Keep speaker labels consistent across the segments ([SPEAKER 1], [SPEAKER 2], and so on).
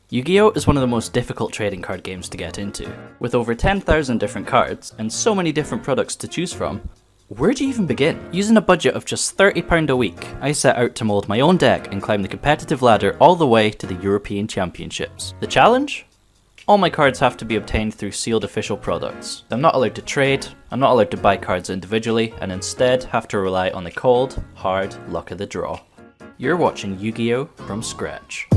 [SPEAKER 1] Yu-Gi-Oh! Is one of the most difficult trading card games to get into. With over 10,000 different cards and so many different products to choose from, where do you even begin? Using a budget of just £30 a week, I set out to mould my own deck and climb the competitive ladder all the way to the European Championships. The challenge? All my cards have to be obtained through sealed official products. I'm not allowed to trade, I'm not allowed to buy cards individually, and instead have to rely on the cold, hard luck of the draw. You're watching Yu-Gi-Oh! From scratch.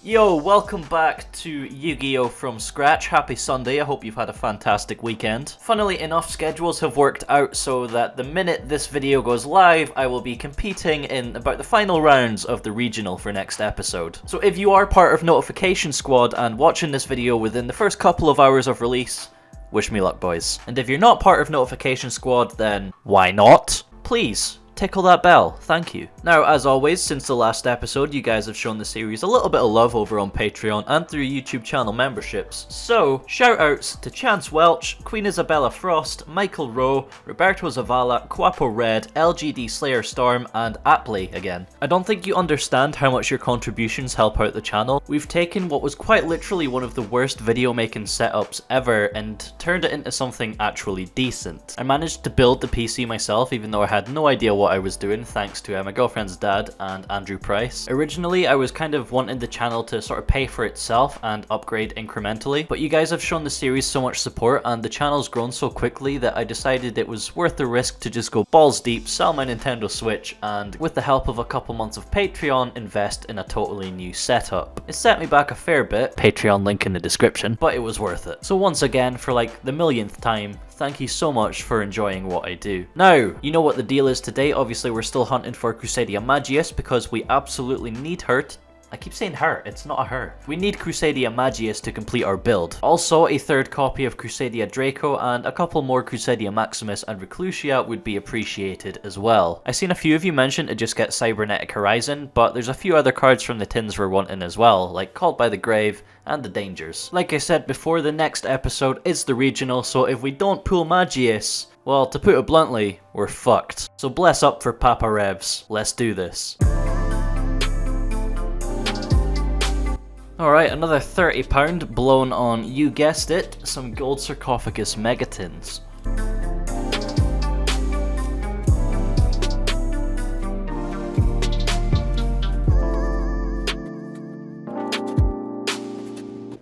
[SPEAKER 1] Yo, welcome back to Yu-Gi-Oh! From scratch. Happy Sunday, I hope you've had a fantastic weekend. Funnily enough, schedules have worked out so that the minute this video goes live, I will be competing in about the final rounds of the regional for next episode. So if you are part of Notification Squad and watching this video within the first couple of hours of release, wish me luck, boys. And if you're not part of Notification Squad, then why not? Please tickle that bell, thank you. Now, as always, since the last episode, you guys have shown the series a little bit of love over on Patreon and through YouTube channel memberships. So, shoutouts to Chance Welch, Queen Isabella Frost, Michael Rowe, Roberto Zavala, Quapo Red, LGD Slayer Storm, and Apley again. I don't think you understand how much your contributions help out the channel. We've taken what was quite literally one of the worst video making setups ever and turned it into something actually decent. I managed to build the PC myself even though I had no idea what I was doing, thanks to my girlfriend's dad and Andrew Price. Originally, I was kind of wanting the channel to sort of pay for itself and upgrade incrementally, but you guys have shown the series so much support and the channel's grown so quickly that I decided it was worth the risk to just go balls deep, sell my Nintendo Switch, and with the help of a couple months of Patreon, invest in a totally new setup. It set me back a fair bit, Patreon link in the description, but it was worth it. So once again, for like the millionth time, thank you so much for enjoying what I do. Now, you know what the deal is today. Obviously, we're still hunting for Crusadia Maximus because we absolutely need her. I keep saying her, it's not a her. We need Crusadia Maximus to complete our build. Also, a third copy of Crusadia Draco and a couple more Crusadia Maximus and Reclusia would be appreciated as well. I've seen a few of you mention to just get Cybernetic Horizon, but there's a few other cards from the tins we're wanting as well, like Called by the Grave and the Dangers. Like I said before, the next episode is the regional, so if we don't pull Maximus, well, to put it bluntly, we're fucked. So bless up for Papa Revs. Let's do this. Alright, another £30 blown on, you guessed it, some Gold Sarcophagus Megatins.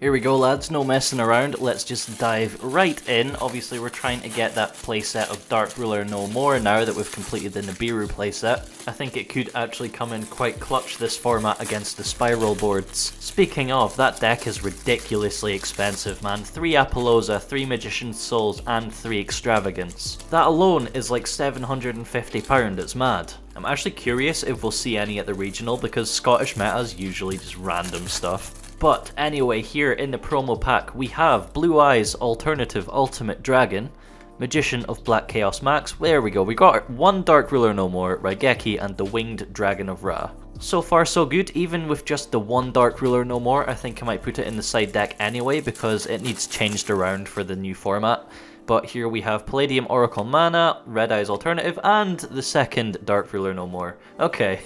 [SPEAKER 1] Here we go, lads, no messing around, let's just dive right in. Obviously we're trying to get that playset of Dark Ruler No More now that we've completed the Nibiru playset. I think it could actually come in quite clutch this format against the Spiral boards. Speaking of, that deck is ridiculously expensive, man. 3 Apollousa, 3 Magician's Souls, and 3 Extravagance. That alone is like £750, it's mad. I'm actually curious if we'll see any at the regional because Scottish meta is usually just random stuff. But anyway, here in the promo pack we have Blue Eyes Alternative Ultimate Dragon, Magician of Black Chaos Max, there we go, we got 1 Dark Ruler No More, Raigeki, and the Winged Dragon of Ra. So far so good, even with just the 1 Dark Ruler No More, I think I might put it in the side deck anyway because it needs changed around for the new format. But here we have Palladium Oracle Mana, Red Eyes Alternative, and the 2nd Dark Ruler No More. Okay,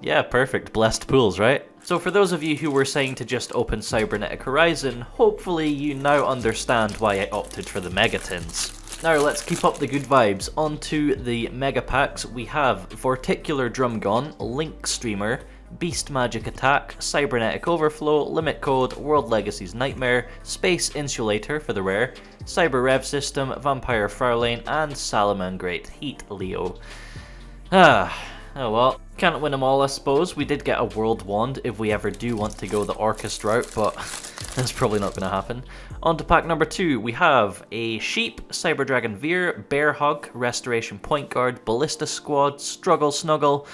[SPEAKER 1] yeah, perfect, blessed pools, right? So for those of you who were saying to just open Cybernetic Horizon, hopefully you now understand why I opted for the Megatins. Now let's keep up the good vibes. On to the Mega Packs. We have Vorticular Drumgon, Link Streamer, Beast Magic Attack, Cybernetic Overflow, Limit Code, World Legacy's Nightmare, Space Insulator for the rare, Cyber Rev System, Vampire Fraulein, and Salamangreat Heat Leo. Oh well, can't win them all I suppose. We did get a World Wand if we ever do want to go the Orcust route, but that's probably not going to happen. On to pack number 2, we have a Sheep, Cyber Dragon Veer, Bear Hug, Restoration Point Guard, Ballista Squad, Struggle Snuggle,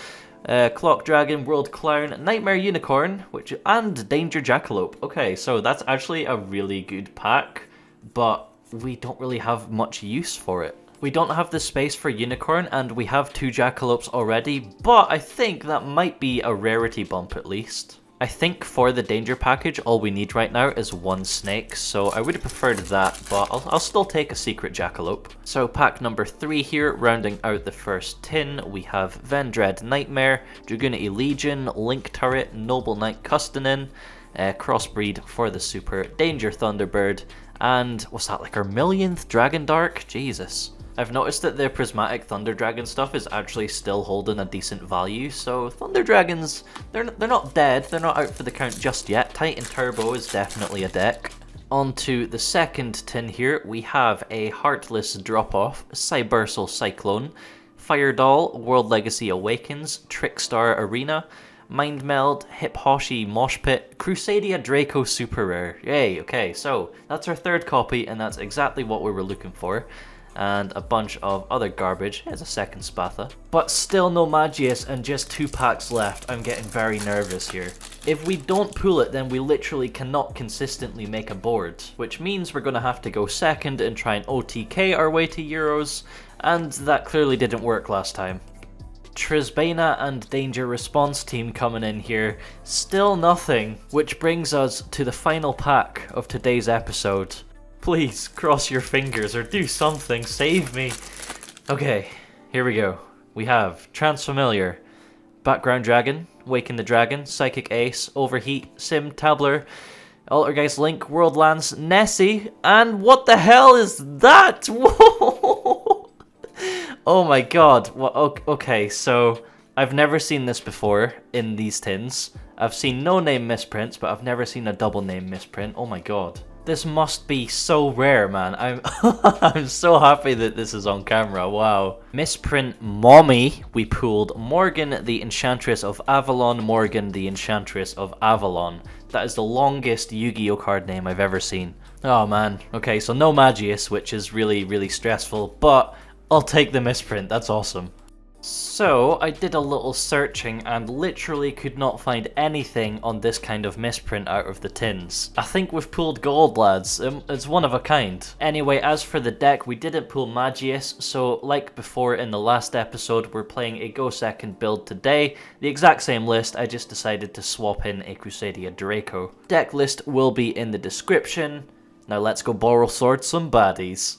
[SPEAKER 1] Clock Dragon, World Clown, Nightmare Unicorn, and Danger Jackalope. Okay, so that's actually a really good pack, but we don't really have much use for it. We don't have the space for Unicorn, and we have 2 Jackalopes already, but I think that might be a rarity bump at least. I think for the danger package, all we need right now is one snake, so I would have preferred that, but I'll still take a secret Jackalope. So pack number 3 here, rounding out the first tin, we have Vendread Nightmare, Dragoonity Legion, Link Turret, Noble Knight Custonin, Crossbreed for the Super, Danger Thunderbird, and what's that, like our millionth Dragon Dark? Jesus. I've noticed that the prismatic Thunder Dragon stuff is actually still holding a decent value, so Thunder Dragons, they're not dead, they're not out for the count just yet. Titan Turbo is definitely a deck. On to the second tin here, we have a Heartless Drop-Off, Cybersal Cyclone, Fire Doll, World Legacy Awakens, Trickstar Arena, Mind Meld, Hip Hoshi Mosh Pit, Crusadia Draco Super Rare. Yay, okay, so that's our third copy, and that's exactly what we were looking for. And a bunch of other garbage. Here's a second Spatha. But still no Magius and just 2 packs left. I'm getting very nervous here. If we don't pull it, then we literally cannot consistently make a board, which means we're going to have to go second and try and OTK our way to Euros, and that clearly didn't work last time. Trisbana and Danger Response Team coming in here. Still nothing, which brings us to the final pack of today's episode. Please, cross your fingers or do something, save me. Okay, here we go. We have Transfamiliar, Background Dragon, Waken the Dragon, Psychic Ace, Overheat, Sim Tabler, Altergeist Link, Worldlands, Nessie, and what the hell is that? Whoa! Oh my god. Well, okay, so I've never seen this before in these tins. I've seen no name misprints, but I've never seen a double name misprint. Oh my god. This must be so rare, man. I'm so happy that this is on camera. Wow. Misprint Mommy. We pulled Morgan, the Enchantress of Avalon. Morgan, the Enchantress of Avalon. That is the longest Yu-Gi-Oh card name I've ever seen. Oh man. Okay, so no Magius, which is really, really stressful. But I'll take the misprint. That's awesome. So, I did a little searching and literally could not find anything on this kind of misprint out of the tins. I think we've pulled gold, lads. It's one of a kind. Anyway, as for the deck, we didn't pull Magius, so like before in the last episode, we're playing a Go Second build today. The exact same list, I just decided to swap in a Crusadia Draco. Deck list will be in the description. Now let's go borrow swords some baddies.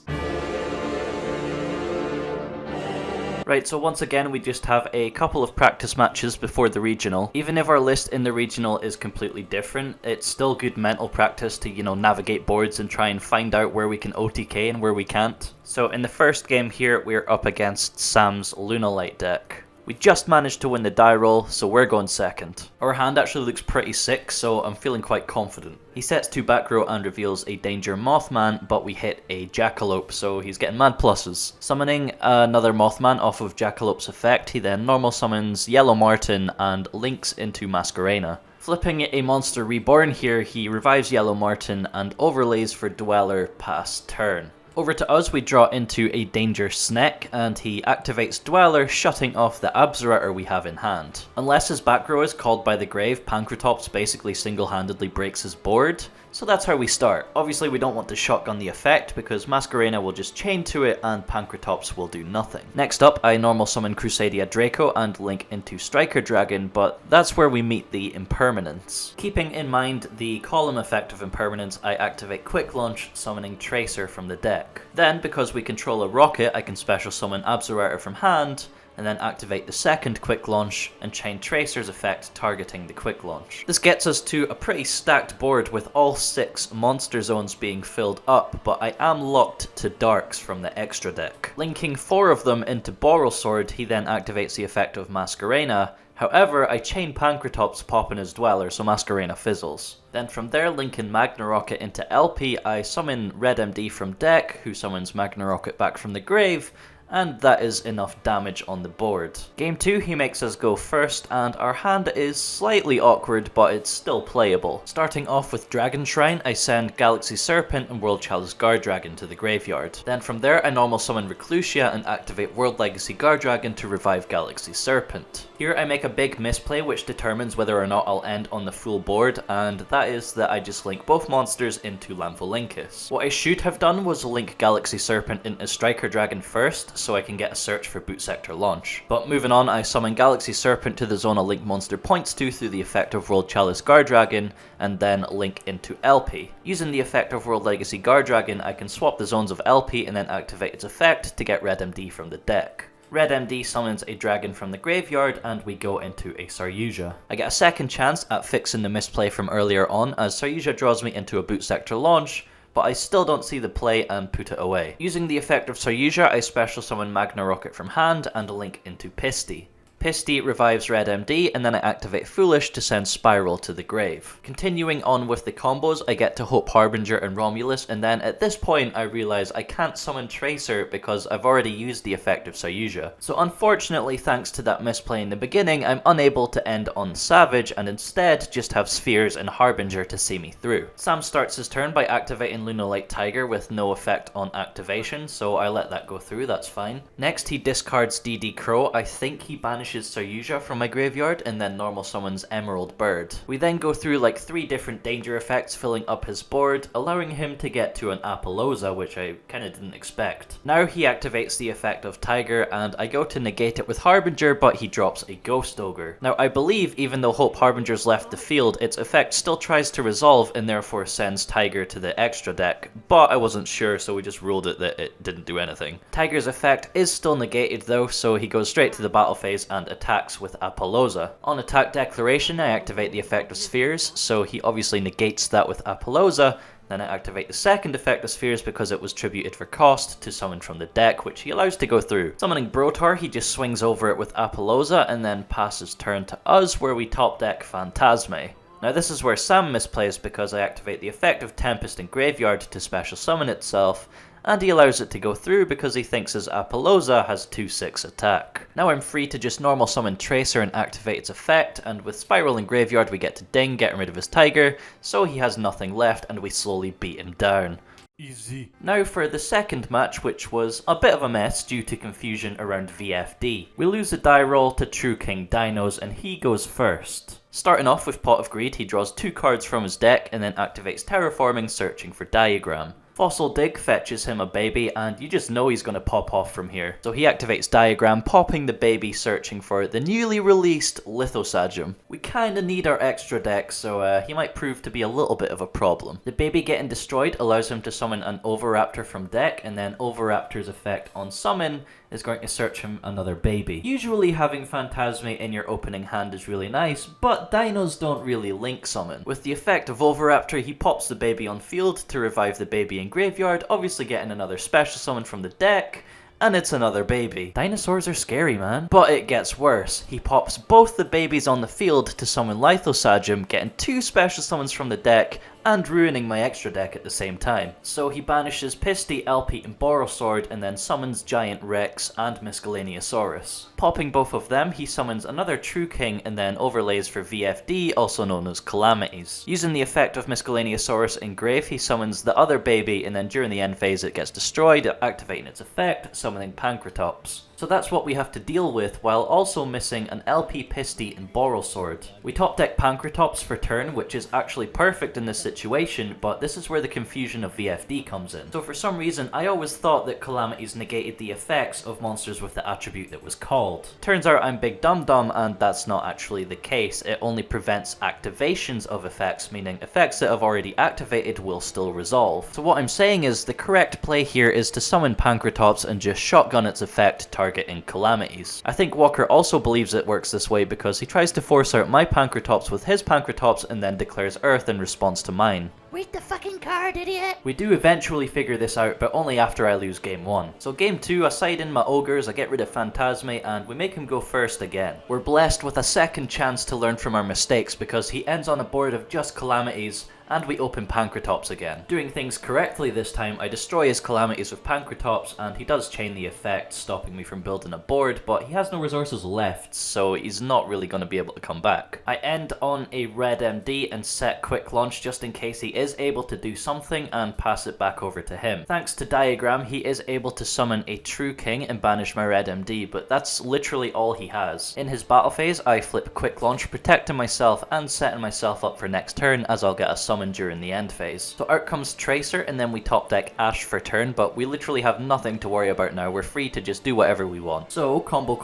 [SPEAKER 1] Right, so once again, we just have a couple of practice matches before the regional. Even if our list in the regional is completely different, it's still good mental practice to, you know, navigate boards and try and find out where we can OTK and where we can't. So in the first game here, we're up against Sam's Lunalight deck. We just managed to win the die roll, so we're going second. Our hand actually looks pretty sick, so I'm feeling quite confident. He sets 2 back row and reveals a Danger Mothman, but we hit a Jackalope, so he's getting mad pluses. Summoning another Mothman off of Jackalope's effect, he then normal summons Yellow Martin and links into Masquerena. Flipping a Monster Reborn here, he revives Yellow Martin and overlays for Dweller past turn. Over to us, we draw into a Danger Sneck, and he activates Dweller, shutting off the Absorouter we have in hand. Unless his back row is called by the grave, Pankratops basically single-handedly breaks his board, so that's how we start. Obviously we don't want to shotgun the effect, because Masquerena will just chain to it and Pankratops will do nothing. Next up, I normal summon Crusadia Draco and link into Striker Dragon, but that's where we meet the Impermanence. Keeping in mind the column effect of Impermanence, I activate Quick Launch, summoning Tracer from the deck. Then, because we control a Rokket, I can special summon Absorouter from hand, and then activate the second Quick Launch and chain Tracer's effect targeting the Quick Launch. This gets us to a pretty stacked board with all 6 monster zones being filled up, but I am locked to Darks from the extra deck. Linking 4 of them into Borrelsword, he then activates the effect of Masquerena. However, I chain Pankratops popping his Dweller, so Masquerena fizzles. Then from there, linking Magnarokket into LP, I summon Red MD from deck, who summons Magnarokket back from the grave, and that is enough damage on the board. Game 2, he makes us go first, and our hand is slightly awkward, but it's still playable. Starting off with Dragon Shrine, I send Galaxy Serpent and World Chalice Guardragon to the graveyard. Then from there, I normal summon Reclusia and activate World Legacy Guardragon to revive Galaxy Serpent. Here I make a big misplay which determines whether or not I'll end on the full board, and that is that I just link both monsters into Lampholinkus. What I should have done was link Galaxy Serpent into Striker Dragon first, so I can get a search for boot sector launch. But moving on, I summon Galaxy Serpent to the zone a link monster points to through the effect of World Chalice Guardragon, and then link into LP. Using the effect of World Legacy Guardragon, I can swap the zones of LP and then activate its effect to get Red MD from the deck. Red MD summons a dragon from the graveyard and we go into a Saryuja. I get a second chance at fixing the misplay from earlier on as Saryuja draws me into a boot sector launch, but I still don't see the play and put it away. Using the effect of Saryuja, I special summon Magnarokket from hand and link into Pisty. Pisty revives Red MD, and then I activate Foolish to send Spiral to the grave. Continuing on with the combos, I get to Hope Harbinger and Romulus, and then at this point I realize I can't summon Tracer because I've already used the effect of Saryuja. So unfortunately, thanks to that misplay in the beginning, I'm unable to end on Savage and instead just have Spheres and Harbinger to see me through. Sam starts his turn by activating Lunalight Tiger with no effect on activation, so I let that go through, that's fine. Next he discards DD Crow. I think he banishes Saryuja from my graveyard and then normal summons Emerald Bird. We then go through like 3 different danger effects filling up his board, allowing him to get to an Apollousa, which I kinda didn't expect. Now he activates the effect of Tiger and I go to negate it with Harbinger, but he drops a Ghost Ogre. Now I believe even though Hope Harbinger's left the field, its effect still tries to resolve and therefore sends Tiger to the extra deck, but I wasn't sure so we just ruled it that it didn't do anything. Tiger's effect is still negated though, so he goes straight to the battle phase and attacks with Apollousa. On attack declaration, I activate the effect of Spheres, so he obviously negates that with Apollousa. Then I activate the second effect of Spheres because it was tributed for cost to summon from the deck, which he allows to go through. Summoning Brotor, he just swings over it with Apollousa and then passes turn to us where we top deck Phantazmay. Now this is where Sam misplays because I activate the effect of Tempest in Graveyard to special summon itself, and he allows it to go through because he thinks his Apollousa has 2/6 attack. Now I'm free to just normal summon Tracer and activate its effect, and with Spiral in Graveyard we get to ding, getting rid of his Tiger, so he has nothing left and we slowly beat him down. Easy. Now for the second match, which was a bit of a mess due to confusion around VFD. We lose a die roll to True King Dinos and he goes first. Starting off with Pot of Greed, he draws 2 cards from his deck and then activates Terraforming, searching for Diagram. Fossil Dig fetches him a baby and you just know he's going to pop off from here. So he activates Diagram, popping the baby, searching for the newly released Lithosagem. We kinda need our extra deck, so he might prove to be a little bit of a problem. The baby getting destroyed allows him to summon an Oviraptor from deck, and then Oviraptor's effect on summon is going to search him another baby. Usually having Fantastical in your opening hand is really nice, but dinos don't really link summon. With the effect of Oviraptor, he pops the baby on field to revive the baby in graveyard, obviously getting another special summon from the deck, and it's another baby. Dinosaurs are scary, man. But it gets worse. He pops both the babies on the field to summon Lithosagem, getting 2 special summons from the deck, and ruining my extra deck at the same time. So he banishes Pisty, LP, and Borosword, and then summons Giant Rex and Miscellaneousaurus. Popping both of them, he summons another True King and then overlays for VFD, also known as Calamities. Using the effect of Miscellaneousaurus in grave, he summons the other baby, and then during the end phase it gets destroyed, activating its effect, summoning Pankratops. So that's what we have to deal with, while also missing an LP, Pisty, and Borosword. We top deck Pankratops for turn, which is actually perfect in this situation, but this is where the confusion of VFD comes in. So for some reason, I always thought that Calamities negated the effects of monsters with the attribute that was called. Turns out I'm big dum dum, and that's not actually the case. It only prevents activations of effects, meaning effects that have already activated will still resolve. So what I'm saying is the correct play here is to summon Pankratops and just shotgun its effect, targeting Calamities. I think Walker also believes it works this way because he tries to force out my Pankratops with his Pankratops and then declares Earth in response to mine.
[SPEAKER 2] Read the fucking card, idiot!
[SPEAKER 1] We do eventually figure this out, but only after I lose game 1. So game 2, I side in my ogres, I get rid of Fantastical, and we make him go first again. We're blessed with a second chance to learn from our mistakes because he ends on a board of just Calamities, and we open Pankratops again. Doing things correctly this time, I destroy his Calamities with Pankratops, and he does chain the effect, stopping me from building a board, but he has no resources left, so he's not really going to be able to come back. I end on a red MD and set quick launch just in case he is able to do something and pass it back over to him. Thanks to Diagram, he is able to summon a True King and banish my red MD, but that's literally all he has. In his battle phase, I flip quick launch, protecting myself and setting myself up for next turn as I'll get a summon summon during the end phase. So out comes Tracer, and then we top deck Ash for turn, but we literally have nothing to worry about now. We're free to just do whatever we want. So combo.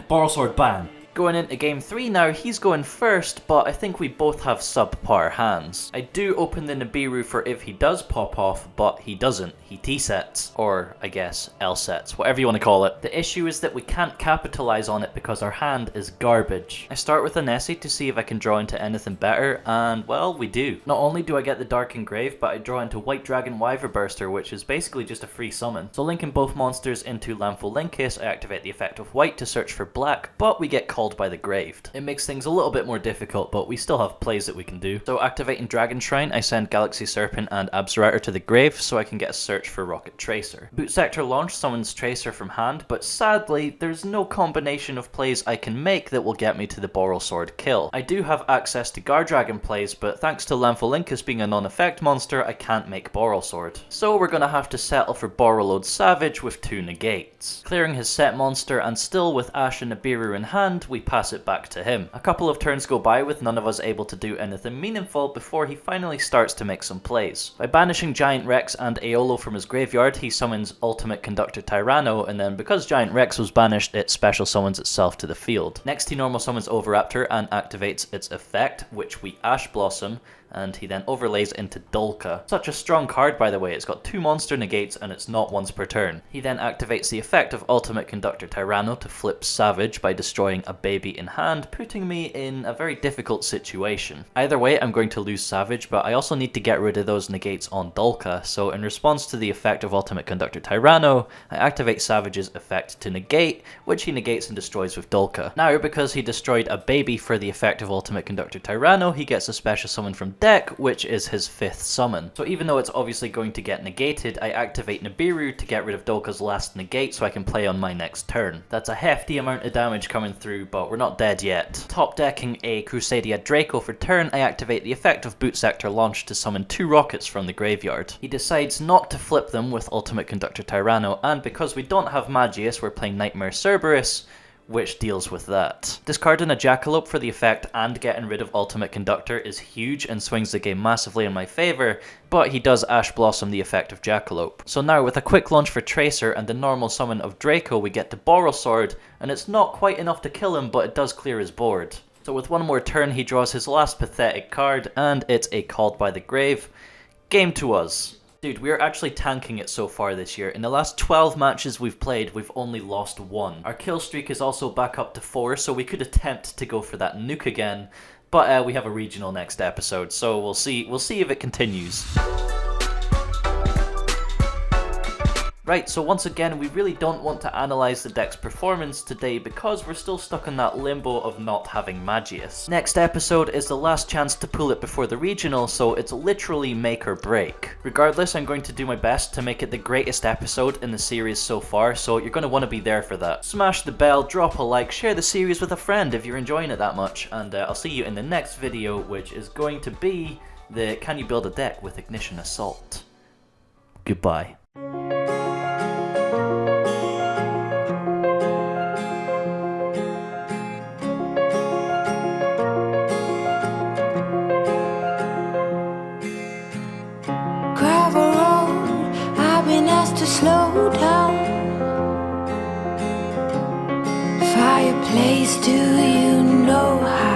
[SPEAKER 3] Borrowsword ban.
[SPEAKER 1] Going into game 3 now, he's going first, but I think we both have subpar hands. I do open the Nibiru for if he does pop off, but he doesn't. He T-sets, or I guess L-sets, whatever you want to call it. The issue is that we can't capitalize on it because our hand is garbage. I start with a Nessie to see if I can draw into anything better, and well, we do. Not only do I get the Dark Engrave, but I draw into White Dragon Wyverburster, which is basically just a free summon. So linking both monsters into Lampholinkus, I activate the effect of white to search for black, but we get called by the Graved. It makes things a little bit more difficult, but we still have plays that we can do. So activating Dragon Shrine, I send Galaxy Serpent and Absorouter to the grave so I can get a search for Rokket Tracer. Boot Sector Launch summons Tracer from hand, but sadly, there's no combination of plays I can make that will get me to the Borrowsword kill. I do have access to Guardragon plays, but thanks to Lampholinkus being a non-effect monster, I can't make Borrowsword. So we're gonna have to settle for Borrowload Savage with 2 negates. Clearing his set monster, and still with Ash and Nibiru in hand, we pass it back to him. A couple of turns go by with none of us able to do anything meaningful before he finally starts to make some plays. By banishing Giant Rex and Aeolo from his graveyard, he summons Ultimate Conductor Tyranno, and then because Giant Rex was banished, it special summons itself to the field. Next he normal summons Overraptor and activates its effect, which we Ash Blossom, and he then overlays into Dolka. Such a strong card, by the way. It's got 2 monster negates and it's not once per turn. He then activates the effect of Ultimate Conductor Tyranno to flip Savage by destroying a baby in hand, putting me in a very difficult situation. Either way, I'm going to lose Savage, but I also need to get rid of those negates on Dolka, so in response to the effect of Ultimate Conductor Tyranno, I activate Savage's effect to negate, which he negates and destroys with Dolka. Now, because he destroyed a baby for the effect of Ultimate Conductor Tyranno, he gets a special summon from deck, which is his 5th summon. So even though it's obviously going to get negated, I activate Nibiru to get rid of Dolka's last negate so I can play on my next turn. That's a hefty amount of damage coming through, but we're not dead yet. Top decking a Crusadia Draco for turn, I activate the effect of Boot Sector Launch to summon 2 rockets from the graveyard. He decides not to flip them with Ultimate Conductor Tyranno, and because we don't have Magius, we're playing Nightmare Cerberus, which deals with that. Discarding a Jackalope for the effect and getting rid of Ultimate Conductor is huge and swings the game massively in my favour, but he does Ash Blossom the effect of Jackalope. So now with a quick launch for Tracer and the normal summon of Draco, we get to Borrowsword, and it's not quite enough to kill him, but it does clear his board. So with one more turn, he draws his last pathetic card, and it's a Called by the Grave. Game to us. Dude, we're actually tanking it so far this year. In the last 12 matches we've played, we've only lost 1. Our kill streak is also back up to 4, so we could attempt to go for that nuke again, but we have a regional next episode, so we'll see if it continues. Right, so once again, we really don't want to analyze the deck's performance today because we're still stuck in that limbo of not having Magius. Next episode is the last chance to pull it before the regional, so it's literally make or break. Regardless, I'm going to do my best to make it the greatest episode in the series so far, so you're going to want to be there for that. Smash the bell, drop a like, share the series with a friend if you're enjoying it that much, and I'll see you in the next video, which is going to be the Can You Build a Deck with Ignition Assault. Goodbye.
[SPEAKER 4] Slow down. Fireplace, do you know how?